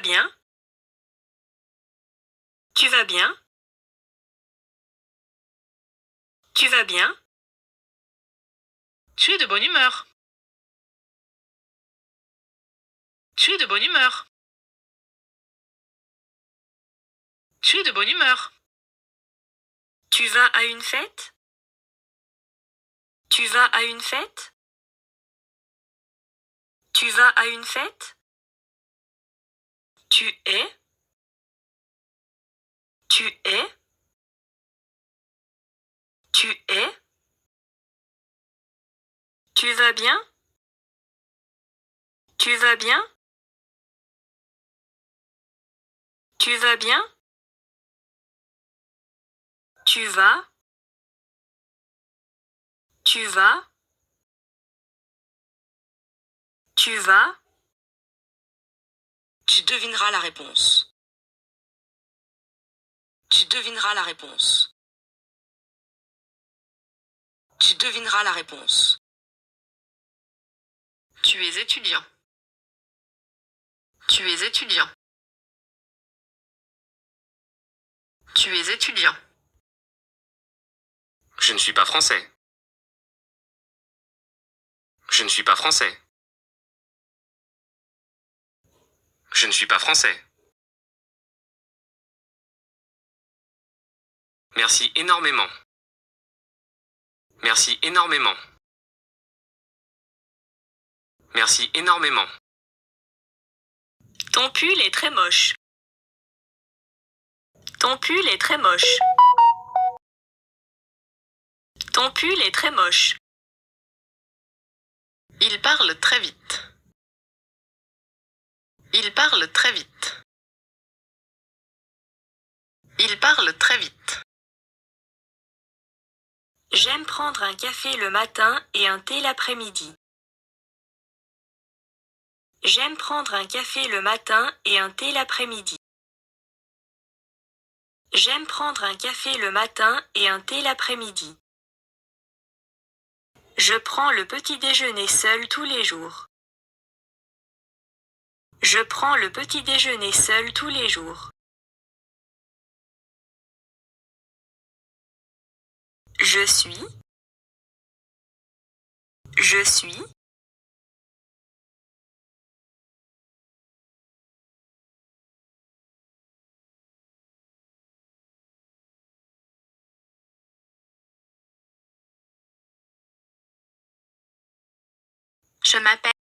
Bien? Tu vas bien? Tu vas bien? Tu es de bonne humeur. Tu es de bonne humeur. Tu es de bonne humeur. Tu vas à une fête? Tu vas à une fête? Tu vas à une fête? Tu es? Tu es? Tu es? Tu vas bien? Tu vas bien? Tu vas bien? Tu vas? Tu vas? Tu vas? Tu devineras la réponse. Tu devineras la réponse. Tu devineras la réponse. Tu es étudiant. Tu es étudiant. Tu es étudiant. Je ne suis pas français. Je ne suis pas français. Je ne suis pas français. Merci énormément. Merci énormément. Merci énormément. Ton pull est très moche. Ton pull est très moche. Ton pull est très moche. Il parle très vite. Il parle très vite. Il parle très vite. J'aime prendre un café le matin et un thé l'après-midi. J'aime prendre un café le matin et un thé l'après-midi. J'aime prendre un café le matin et un thé l'après-midi. Je prends le petit déjeuner seul tous les jours. Je prends le petit déjeuner seul tous les jours. Je suis. Je suis. Je m'appelle.